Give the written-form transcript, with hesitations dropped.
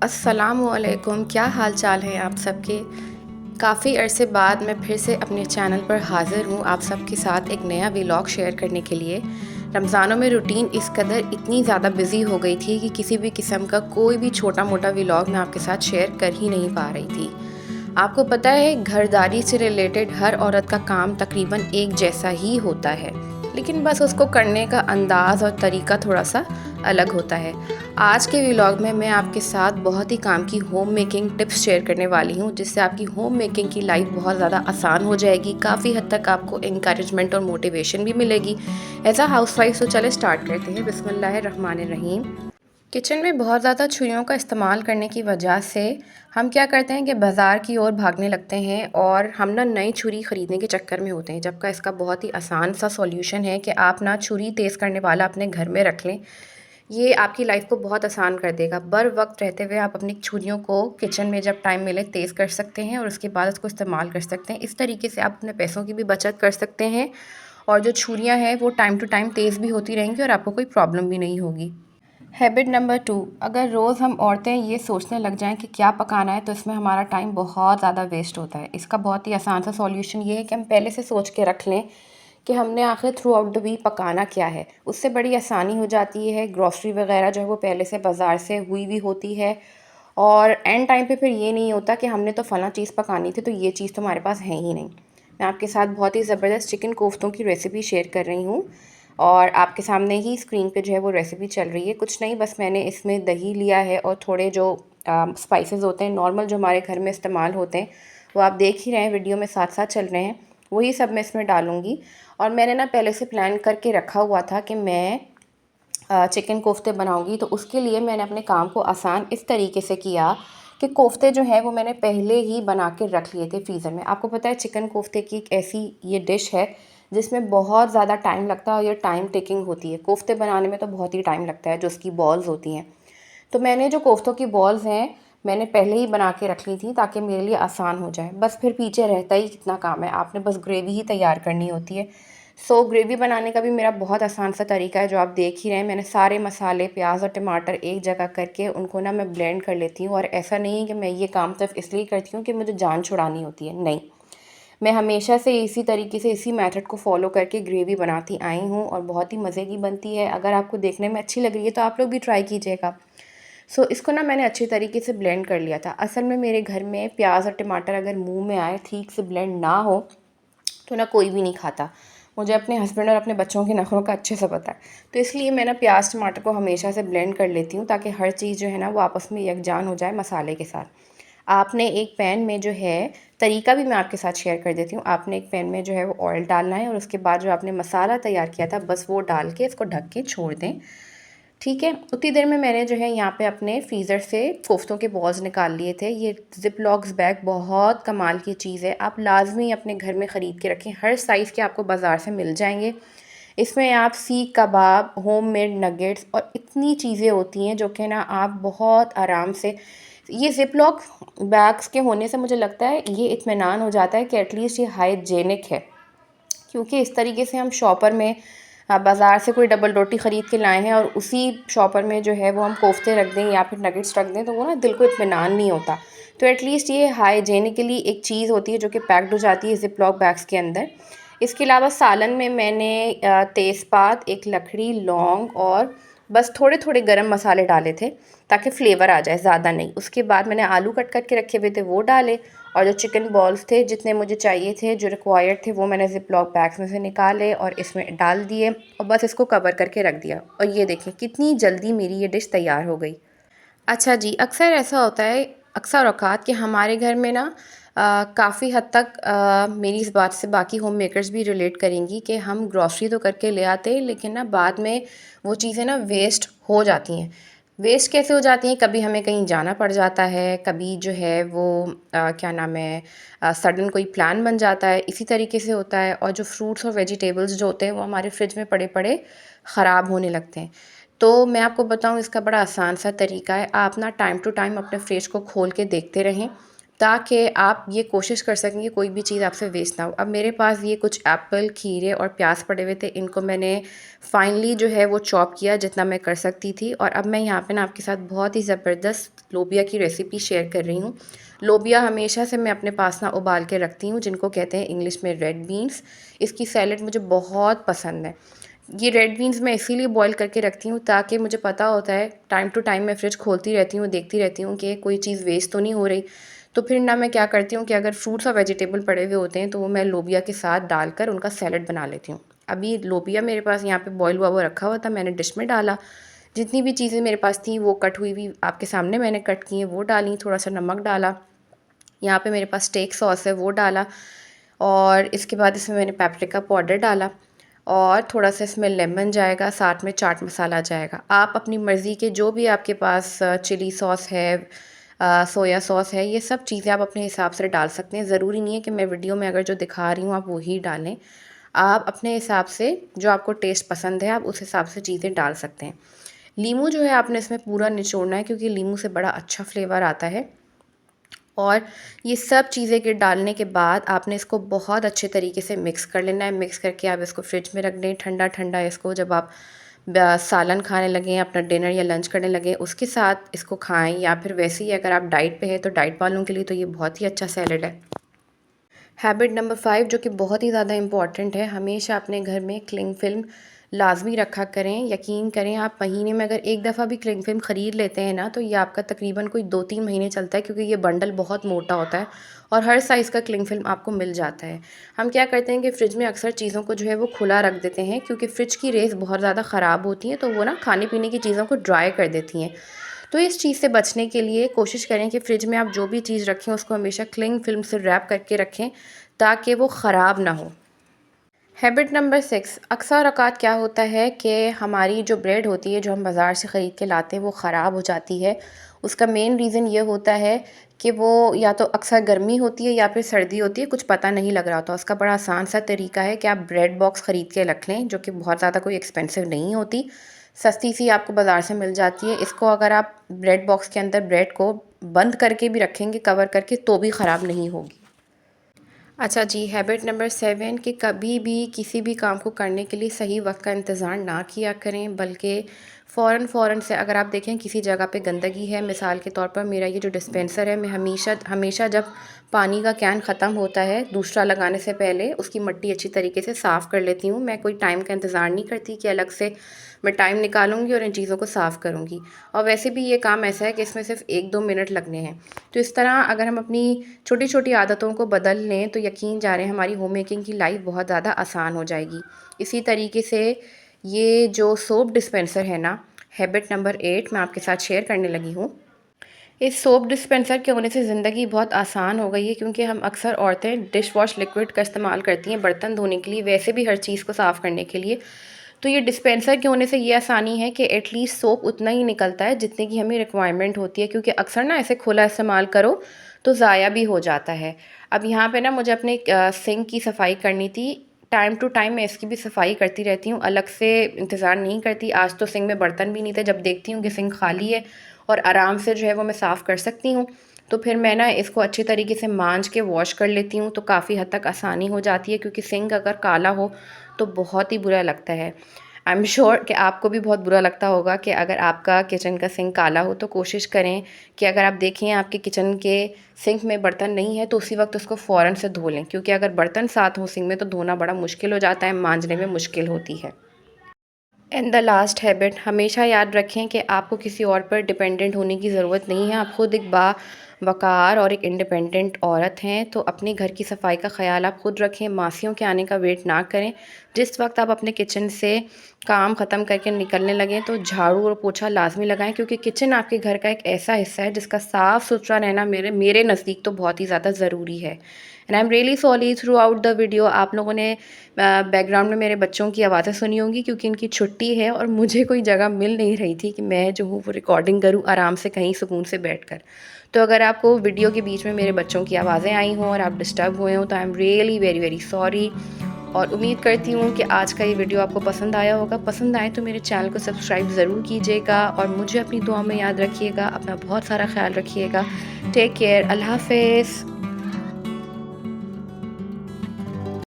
अस्सलामुअलैकुम, क्या हाल चाल है आप सबके। काफ़ी अरसे बाद मैं फिर से अपने चैनल पर हाज़िर हूँ आप सबके साथ एक नया व्लॉग शेयर करने के लिए। रमज़ानों में रूटीन इस कदर इतनी ज़्यादा बिज़ी हो गई थी कि किसी भी किस्म का कोई भी छोटा मोटा व्लॉग मैं आपके साथ शेयर कर ही नहीं पा रही थी। आपको पता है, घरदारी से रिलेटेड हर औरत का काम तकरीबन एक जैसा ही होता है, लेकिन बस उसको करने का अंदाज़ और तरीका थोड़ा सा अलग होता है। आज के व्लॉग में मैं आपके साथ बहुत ही काम की होम मेकिंग टिप्स शेयर करने वाली हूँ, जिससे आपकी होम मेकिंग की लाइफ बहुत ज़्यादा आसान हो जाएगी। काफ़ी हद तक आपको इंकरेजमेंट और मोटिवेशन भी मिलेगी एज अ हाउसवाइफ। तो चले स्टार्ट करते हैं। बिस्मिल्लाहिर्रहमानिर्रहीम। किचन में बहुत ज़्यादा छुरियों का इस्तेमाल करने की वजह से हम क्या करते हैं कि बाज़ार की ओर भागने लगते हैं और हम ना नई छुरी ख़रीदने के चक्कर में होते हैं, जबकि इसका बहुत ही आसान सा सॉल्यूशन है कि आप ना छुरी तेज़ करने वाला अपने घर में रख लें। ये आपकी लाइफ को बहुत आसान कर देगा। बर वक्त रहते हुए आप अपनी छुरियों को किचन में जब टाइम मिले तेज़ कर सकते हैं और उसके बाद उसको इस्तेमाल कर सकते हैं। इस तरीके से आप अपने पैसों की भी बचत कर सकते हैं और जो छुरियाँ हैं वो टाइम टू टाइम तेज़ भी होती रहेंगी और आपको कोई प्रॉब्लम भी नहीं होगी। हैबिट नंबर 2, अगर रोज़ हम औरतें ये सोचने लग जाएं कि क्या पकाना है, तो इसमें हमारा टाइम बहुत ज़्यादा वेस्ट होता है। इसका बहुत ही आसान सा सॉल्यूशन ये है कि हम पहले से सोच के रख लें कि हमने आखिर थ्रू आउट द वीक पकाना क्या है। उससे बड़ी आसानी हो जाती है। ग्रॉसरी वगैरह जो है वो पहले से बाज़ार से हुई भी होती है और एंड टाइम पे फिर ये नहीं होता कि हमने तो फ़लाँ चीज़ पकानी थी तो ये चीज़ तो हमारे पास है ही नहीं। मैं आपके साथ बहुत ही ज़बरदस्त चिकन कोफ्तों की रेसिपी शेयर कर रही हूँ और आपके सामने ही स्क्रीन पे जो है वो रेसिपी चल रही है। कुछ नहीं, बस मैंने इसमें दही लिया है और थोड़े जो स्पाइसेस होते हैं नॉर्मल जो हमारे घर में इस्तेमाल होते हैं वो आप देख ही रहे हैं, वीडियो में साथ साथ चल रहे हैं, वही सब मैं इसमें डालूँगी। और मैंने ना पहले से प्लान करके रखा हुआ था कि मैं चिकन कोफ्ते बनाऊंगी, तो उसके लिए मैंने अपने काम को आसान इस तरीके से किया कि कोफ्ते जो है वो मैंने पहले ही बना के रख लिए थे फ्रीज़र में। आपको पता है चिकन कोफ्ते की एक ऐसी ये डिश है जिसमें बहुत ज़्यादा टाइम लगता है और ये टाइम टेकिंग होती है। कोफ्ते बनाने में तो बहुत ही टाइम लगता है, जो उसकी बॉल्स होती हैं। तो मैंने जो कोफ्तों की बॉल्स हैं मैंने पहले ही बना के रख ली थी ताकि मेरे लिए आसान हो जाए। बस फिर पीछे रहता ही कितना काम है, आपने बस ग्रेवी ही तैयार करनी होती है। ग्रेवी बनाने का भी मेरा बहुत आसान सा तरीका है जो आप देख ही रहे हैं। मैंने सारे मसाले, प्याज और टमाटर एक जगह करके उनको ना मैं ब्लेंड कर लेती हूँ। और ऐसा नहीं है कि मैं ये काम सिर्फ इसलिए करती हूँ कि मुझे जान छुड़ानी होती है, नहीं। मैं हमेशा से इसी तरीके से इसी मेथड को फॉलो करके ग्रेवी बनाती आई हूँ और बहुत ही मज़े की बनती है। अगर आपको देखने में अच्छी लग रही है तो आप लोग भी ट्राई कीजिएगा। इसको ना मैंने अच्छी तरीके से ब्लेंड कर लिया था। असल में मेरे घर में प्याज और टमाटर अगर मुंह में आए, ठीक से ब्लेंड ना हो, तो ना कोई भी नहीं खाता। मुझे अपने हस्बैंड और अपने बच्चों के नखरों का अच्छे से पता है। तो इसलिए मैं ना प्याज टमाटर को हमेशा से ब्लेंड कर लेती हूँ ताकि हर चीज़ जो है ना वो आपस में यकजान हो जाए मसाले के साथ। आपने एक पैन में जो है, तरीका भी मैं आपके साथ शेयर कर देती हूँ। आपने एक पैन में जो है वो ऑयल डालना है और उसके बाद जो आपने मसाला तैयार किया था बस वो डाल के इसको ढक के छोड़ दें। ठीक है, उतनी देर में मैंने जो है यहाँ पे अपने फ्रीज़र से कोफ्तों के बॉल्स निकाल लिए थे। ये ज़िप-लॉक्स बैग बहुत कमाल की चीज़ है, आप लाजमी अपने घर में ख़रीद के रखें। हर साइज़ के आपको बाज़ार से मिल जाएंगे। इसमें आप सीख कबाब, होममेड नगेट्स और इतनी चीज़ें होती हैं जो कि ना आप बहुत आराम से, ये ज़िप-लॉक बैग्स के होने से मुझे लगता है ये इत्मीनान हो जाता है कि एटलीस्ट ये हाइजेनिक है। क्योंकि इस तरीके से हम शॉपर में बाज़ार से कोई डबल रोटी ख़रीद के लाए हैं और उसी शॉपर में जो है वो हम कोफ्ते रख दें या फिर नगेट्स रख दें, तो वो ना दिल को इत्मीनान नहीं होता। तो एटलीस्ट ये हाइजेनिकली एक चीज़ होती है जो कि पैक्ड हो जाती है ज़िप-लॉक बैग्स के अंदर। इसके अलावा सालन में मैंने तेज़पात, एक लकड़ी, लौंग और बस थोड़े थोड़े गरम मसाले डाले थे ताकि फ्लेवर आ जाए, ज़्यादा नहीं। उसके बाद मैंने आलू कट करके रखे हुए थे वो डाले और जो चिकन बॉल्स थे जितने मुझे चाहिए थे, जो रिक्वायर्ड थे, वो मैंने ज़िप-लॉक बैग्स में से निकाले और इसमें डाल दिए और बस इसको कवर करके रख दिया। और ये देखें कितनी जल्दी मेरी ये डिश तैयार हो गई। अच्छा जी, अक्सर ऐसा होता है, अक्सर औक़ात कि हमारे घर में ना काफ़ी हद तक मेरी इस बात से बाकी होम मेकर्स भी रिलेट करेंगी कि हम ग्रॉसरी तो करके ले आते हैं लेकिन ना बाद में वो चीज़ें ना वेस्ट हो जाती हैं। वेस्ट कैसे हो जाती हैं? कभी हमें कहीं जाना पड़ जाता है, कभी जो है वो क्या नाम है, सडन कोई प्लान बन जाता है, इसी तरीके से होता है। और जो फ्रूट्स और वेजिटेबल्स जो होते हैं वो हमारे फ्रिज में पड़े पड़े ख़राब होने लगते हैं। तो मैं आपको बताऊँ, इसका बड़ा आसान सा तरीका है। आप ना टाइम टू टाइम अपने फ्रिज को खोल के देखते रहें। ताकि आप ये कोशिश कर सकें कि कोई भी चीज़ आपसे वेस्ट ना हो। अब मेरे पास ये कुछ एप्पल, खीरे और प्याज पड़े हुए थे, इनको मैंने फाइनली जो है वो चॉप किया जितना मैं कर सकती थी। और अब मैं यहाँ पे ना आपके साथ बहुत ही ज़बरदस्त लोबिया की रेसिपी शेयर कर रही हूँ। लोबिया हमेशा से मैं अपने पास ना उबाल के रखती हूँ, जिनको कहते हैं इंग्लिश में रेड बीन्स। इसकी सैलेड मुझे बहुत पसंद है। ये रेड बीन्स मैं इसीलिए बॉईल करके रखती हूँ ताकि मुझे पता होता है, टाइम टू टाइम मैं फ़्रिज खोलती रहती हूँ, देखती रहती हूँ कि कोई चीज़ वेस्ट तो नहीं हो रही। तो फिर ना मैं क्या करती हूँ कि अगर फ्रूट्स और वेजिटेबल पड़े हुए होते हैं तो वो मैं लोबिया के साथ डालकर उनका सैलेड बना लेती हूँ। अभी लोबिया मेरे पास यहाँ पे बॉईल हुआ रखा हुआ था, मैंने डिश में डाला। जितनी भी चीज़ें मेरे पास थी वो कट हुई हुई आपके सामने मैंने कट की हैं वो डाली, थोड़ा सा नमक डाला। यहाँ पे मेरे पास स्टेक सॉस है वो डाला, और इसके बाद इसमें मैंने पेपरिका पाउडर डाला, और थोड़ा सा इसमें लेमन जाएगा, साथ में चाट मसाला जाएगा। आप अपनी मर्ज़ी के जो भी आपके पास चिली सॉस है, सोया सॉस है, ये सब चीज़ें आप अपने हिसाब से डाल सकते हैं। ज़रूरी नहीं है कि मैं वीडियो में अगर जो दिखा रही हूँ आप वही डालें। आप अपने हिसाब से जो आपको टेस्ट पसंद है आप उस हिसाब से चीज़ें डाल सकते हैं। लीमू जो है आपने इसमें पूरा निचोड़ना है, क्योंकि लीमू से बड़ा अच्छा फ्लेवर आता है। और ये सब चीज़ें के डालने के बाद आपने इसको बहुत अच्छे तरीके से मिक्स कर लेना है। मिक्स करके आप इसको फ्रिज में रख दें ठंडा ठंडा। इसको जब आप सालन खाने लगें, अपना डिनर या लंच करने लगें, उसके साथ इसको खाएं, या फिर वैसे ही अगर आप डाइट पे हैं तो डाइट वालों के लिए तो ये बहुत ही अच्छा सैलेड है। हैबिट नंबर 5 जो कि बहुत ही ज़्यादा इम्पॉर्टेंट है, हमेशा अपने घर में क्लिंग फ़िल्म लाज़मी रखा करें। यकीन करें, आप महीने में अगर एक दफ़ा भी क्लिंग फ़िल्म ख़रीद लेते हैं ना, तो ये आपका तकरीबन कोई 2-3 महीने चलता है, क्योंकि ये बंडल बहुत मोटा होता है और हर साइज़ का क्लिंग फ़िल्म आपको मिल जाता है। हम क्या करते हैं कि फ़्रिज में अक्सर चीज़ों को जो है वो खुला रख देते हैं, क्योंकि फ़्रिज की रेज़ बहुत ज़्यादा ख़राब होती हैं, तो वो ना खाने-पीने की चीज़ों को ड्राई कर देती हैं। तो इस चीज़ से बचने के लिए कोशिश करें कि फ़्रिज में आप जो भी चीज़ रखें उसको हमेशा क्लिंग फ़िल्म से रैप करके रखें, ताकि वो ख़राब ना हो। हैबिट नंबर 6, अक्सर औक़ात क्या होता है कि हमारी जो ब्रेड होती है जो हम बाज़ार से ख़रीद के लाते हैं वो ख़राब हो जाती है। उसका मेन रीज़न ये होता है कि वो या तो अक्सर गर्मी होती है या फिर सर्दी होती है, कुछ पता नहीं लग रहा होता। उसका बड़ा आसान सा तरीका है कि आप ब्रेड बॉक्स ख़रीद के रख लें, जो कि बहुत ज़्यादा कोई एक्सपेंसिव नहीं होती, सस्ती सी आपको बाज़ार से मिल जाती है। इसको अगर आप ब्रेड बॉक्स के अंदर ब्रेड को बंद करके भी रखेंगे कवर करके, तो भी ख़राब नहीं होगी। अच्छा जी, हैबिट नंबर 7 कि कभी भी किसी भी काम को करने के लिए सही वक्त का इंतज़ार ना किया करें, बल्कि फ़ौरन से अगर आप देखें किसी जगह पे गंदगी है, मिसाल के तौर पर मेरा ये जो डिस्पेंसर है, मैं हमेशा हमेशा जब पानी का कैन ख़त्म होता है दूसरा लगाने से पहले उसकी मिट्टी अच्छी तरीके से साफ़ कर लेती हूँ। मैं कोई टाइम का इंतज़ार नहीं करती कि अलग से मैं टाइम निकालूंगी और इन चीज़ों को साफ़ करूँगी। और वैसे भी ये काम ऐसा है कि इसमें सिर्फ 1-2 मिनट लगने हैं। तो इस तरह अगर हम अपनी छोटी छोटी आदतों को बदल लें तो यकीन जानें हमारी होम मेकिंग की लाइफ बहुत ज़्यादा आसान हो जाएगी। इसी तरीके से ये जो सोप डिस्पेंसर है ना, हैबिट नंबर 8 मैं आपके साथ शेयर करने लगी हूँ। इस सोप डिस्पेंसर के होने से ज़िंदगी बहुत आसान हो गई है, क्योंकि हम अक्सर औरतें डिश वॉश लिक्विड का इस्तेमाल करती हैं बर्तन धोने के लिए, वैसे भी हर चीज़ को साफ़ करने के लिए। तो ये डिस्पेंसर के होने से ये आसानी है कि एटलीस्ट सोप उतना ही निकलता है जितने की हमें रिक्वायरमेंट होती है, क्योंकि अक्सर ना ऐसे खुला इस्तेमाल करो तो ज़ाया भी हो जाता है। अब यहाँ पे ना मुझे अपने सिंक की सफाई करनी थी। टाइम टू टाइम मैं इसकी भी सफाई करती रहती हूँ, अलग से इंतज़ार नहीं करती। आज तो सिंक में बर्तन भी नहीं थे, जब देखती हूँ कि सिंक खाली है और आराम से जो है वो मैं साफ़ कर सकती हूँ, तो फिर मैं ना इसको अच्छे तरीके से मांज के वॉश कर लेती हूँ, तो काफ़ी हद तक आसानी हो जाती है। क्योंकि सिंक अगर काला हो तो बहुत ही बुरा लगता है। आई एम श्योर कि आपको भी बहुत बुरा लगता होगा कि अगर आपका किचन का सिंक काला हो, तो कोशिश करें कि अगर आप देखें आपके किचन के सिंक में बर्तन नहीं है तो उसी वक्त उसको फ़ौरन से धो लें, क्योंकि अगर बर्तन साथ हो सिंक में तो धोना बड़ा मुश्किल हो जाता है, मांजने में मुश्किल होती है। एंड द लास्ट हैबिट, हमेशा याद रखें कि आपको किसी और पर डिपेंडेंट होने की ज़रूरत नहीं है। आप खुद एक बावक़ार और एक इंडिपेंडेंट औरत हैं, तो अपने घर की सफाई का ख़्याल आप खुद रखें। मासियों के आने का वेट ना करें। जिस वक्त आप अपने किचन से काम ख़त्म करके निकलने लगें तो झाड़ू और पोछा लाजमी लगाएं, क्योंकि किचन आपके घर का एक ऐसा हिस्सा है जिसका साफ़ सुथरा रहना मेरे नज़दीक तो बहुत ही ज़्यादा ज़रूरी है। And I am really sorry through out the video आप लोगों ने बैकग्राउंड में मेरे बच्चों की आवाज़ें सुनी होंगी, क्योंकि इनकी छुट्टी है और मुझे कोई जगह मिल नहीं रही थी कि मैं जो हूँ वो रिकॉर्डिंग करूँ आराम से कहीं सुकून से बैठकर। तो अगर आपको वीडियो के बीच में मेरे बच्चों की आवाज़ें आई हों और आप डिस्टर्ब हुए हों तो I am really very very sorry. और उम्मीद करती हूँ कि आज का ये वीडियो आपको पसंद आया होगा। पसंद आए तो मेरे चैनल को सब्सक्राइब ज़रूर कीजिएगा और मुझे अपनी दुआ में याद रखिएगा। अपना बहुत सारा ख्याल रखिएगा। Take care. अल्लाह हाफ़िज़।